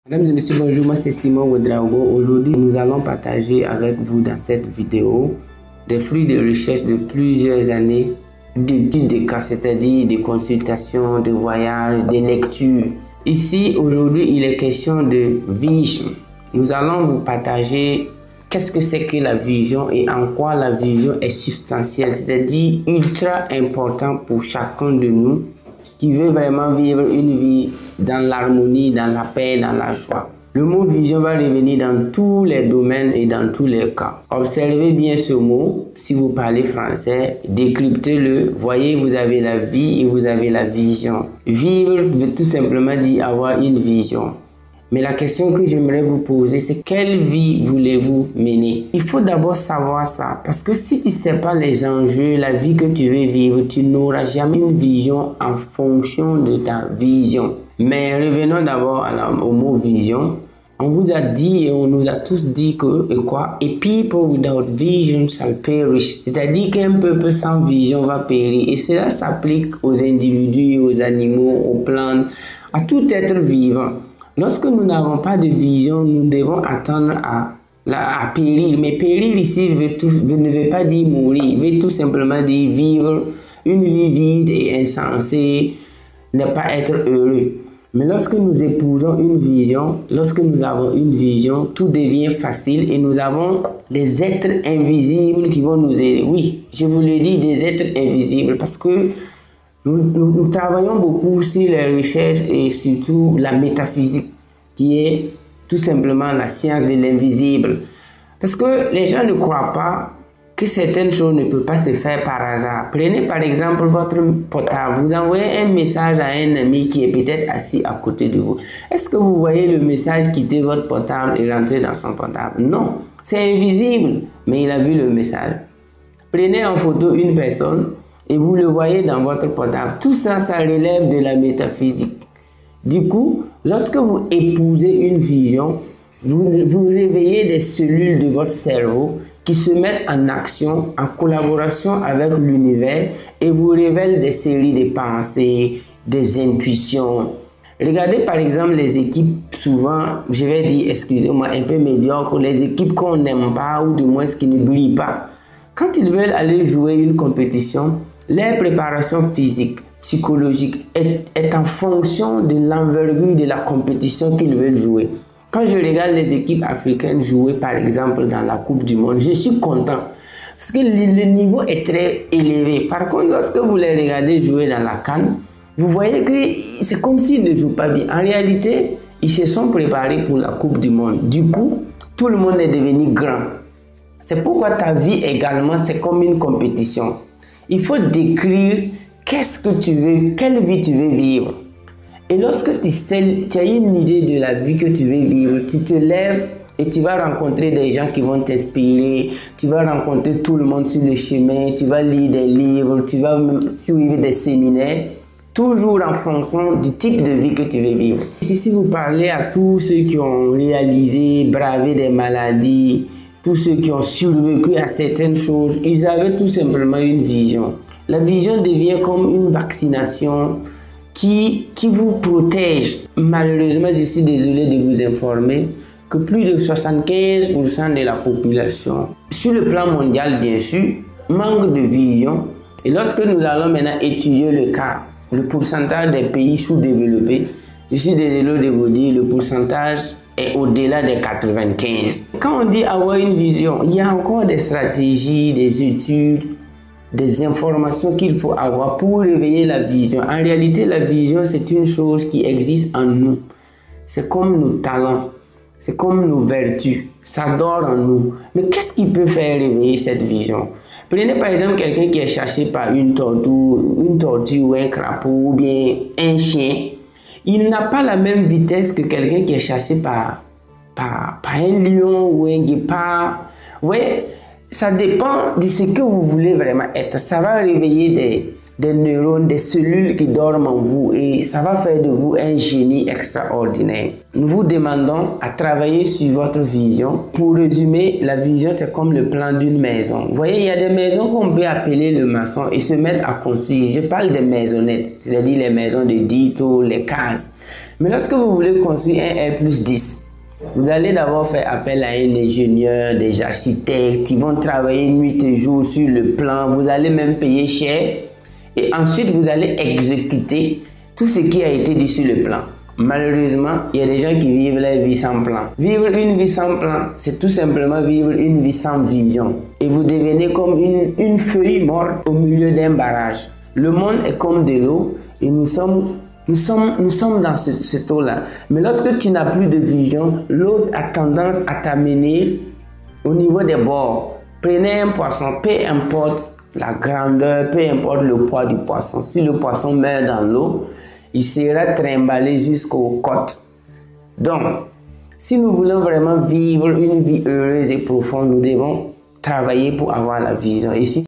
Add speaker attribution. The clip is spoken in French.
Speaker 1: Mesdames et messieurs, bonjour, moi c'est Simon Ouedraogo. Aujourd'hui, nous allons partager avec vous dans cette vidéo des fruits de recherche de plusieurs années d'études de cas, c'est-à-dire de consultations, de voyages, de lectures. Ici, aujourd'hui, il est question de vision. Nous allons vous partager qu'est-ce que c'est que la vision et en quoi la vision est substantielle, c'est-à-dire ultra important pour chacun de nous qui veut vraiment vivre une vie dans l'harmonie, dans la paix, dans la joie. Le mot vision va revenir dans tous les domaines et dans tous les cas. Observez bien ce mot si vous parlez français, décryptez-le. Voyez, vous avez la vie et vous avez la vision. Vivre veut tout simplement dire avoir une vision. Mais la question que j'aimerais vous poser, c'est quelle vie voulez-vous mener? Il faut d'abord savoir ça, parce que si tu ne sais pas les enjeux, la vie que tu veux vivre, tu n'auras jamais une vision en fonction de ta vision. Mais revenons d'abord au mot vision. On vous a dit et on nous a tous dit que, A people without vision shall perish. C'est-à-dire qu'un peuple sans vision va périr. Et cela s'applique aux individus, aux animaux, aux plantes, à tout être vivant. Lorsque nous n'avons pas de vision, nous devons attendre à périr. Mais périr ici ne veut pas dire mourir, veut tout simplement dire vivre une vie vide et insensée, ne pas être heureux. Mais lorsque nous épousons une vision, lorsque nous avons une vision, tout devient facile et nous avons des êtres invisibles qui vont nous aider. Oui, je vous le dis, des êtres invisibles, parce que nous travaillons beaucoup sur les recherches et surtout la métaphysique, qui est tout simplement la science de l'invisible. Parce que les gens ne croient pas que certaines choses ne peuvent pas se faire par hasard. Prenez par exemple votre portable. Vous envoyez un message à un ami qui est peut-être assis à côté de vous. Est-ce que vous voyez le message quitter votre portable et rentrer dans son portable? Non, c'est invisible, mais il a vu le message. Prenez en photo une personne et vous le voyez dans votre portable. Tout ça, ça relève de la métaphysique. Du coup, lorsque vous épousez une vision, vous réveillez des cellules de votre cerveau qui se mettent en action, en collaboration avec l'univers et vous révèlent des séries de pensées, des intuitions. Regardez par exemple les équipes, souvent, je vais dire, excusez-moi, un peu médiocres, les équipes qu'on n'aime pas ou du moins qui ne brillent pas. Quand ils veulent aller jouer une compétition, leur préparation physique, psychologique est en fonction de l'envergure de la compétition qu'ils veulent jouer. Quand je regarde les équipes africaines jouer par exemple dans la Coupe du Monde, je suis content parce que le niveau est très élevé. Par contre, lorsque vous les regardez jouer dans la CAN, vous voyez que c'est comme s'ils ne jouent pas bien. En réalité, ils se sont préparés pour la Coupe du Monde. Du coup, tout le monde est devenu grand. C'est pourquoi ta vie également, c'est comme une compétition. Il faut décrire qu'est-ce que tu veux, quelle vie tu veux vivre. Et lorsque tu as une idée de la vie que tu veux vivre, tu te lèves et tu vas rencontrer des gens qui vont t'inspirer, tu vas rencontrer tout le monde sur le chemin, tu vas lire des livres, tu vas suivre des séminaires, toujours en fonction du type de vie que tu veux vivre. Si vous parlez à tous ceux qui ont réalisé, bravé des maladies, tous ceux qui ont survécu à certaines choses, ils avaient tout simplement une vision. La vision devient comme une vaccination qui vous protège. Malheureusement, je suis désolé de vous informer que plus de 75% de la population, sur le plan mondial bien sûr, manque de vision. Et lorsque nous allons maintenant étudier le cas, le pourcentage des pays sous-développés, je suis désolé de vous dire, le pourcentage est au-delà des 95. Quand on dit avoir une vision, il y a encore des stratégies, des études, des informations qu'il faut avoir pour réveiller la vision. En réalité, la vision, c'est une chose qui existe en nous. C'est comme nos talents, c'est comme nos vertus. Ça dort en nous. Mais qu'est-ce qui peut faire réveiller cette vision? Prenez par exemple quelqu'un qui est chassé par une tortue ou un crapaud ou bien un chien. Il n'a pas la même vitesse que quelqu'un qui est chassé par un lion ou un guépard. Vous voyez, ça dépend de ce que vous voulez vraiment être. Ça va réveiller des neurones, des cellules qui dorment en vous et ça va faire de vous un génie extraordinaire. Nous vous demandons à travailler sur votre vision. Pour résumer, la vision c'est comme le plan d'une maison. Vous voyez, il y a des maisons qu'on peut appeler le maçon et se mettre à construire. Je parle des maisonnettes, c'est-à-dire les maisons de dito, les cases. Mais lorsque vous voulez construire un R+10, vous allez d'abord faire appel à un ingénieur, des architectes qui vont travailler nuit et jour sur le plan. Vous allez même payer cher. Et ensuite, vous allez exécuter tout ce qui a été dit sur le plan. Malheureusement, il y a des gens qui vivent leur vie sans plan. Vivre une vie sans plan, c'est tout simplement vivre une vie sans vision. Et vous devenez comme une feuille morte au milieu d'un barrage. Le monde est comme de l'eau et nous sommes dans cette eau-là. Mais lorsque tu n'as plus de vision, l'eau a tendance à t'amener au niveau des bords. Prenez un poisson, peu importe la grandeur, peu importe le poids du poisson. Si le poisson meurt dans l'eau, il sera trimballé jusqu'aux côtes. Donc, si nous voulons vraiment vivre une vie heureuse et profonde, nous devons travailler pour avoir la vision. Et si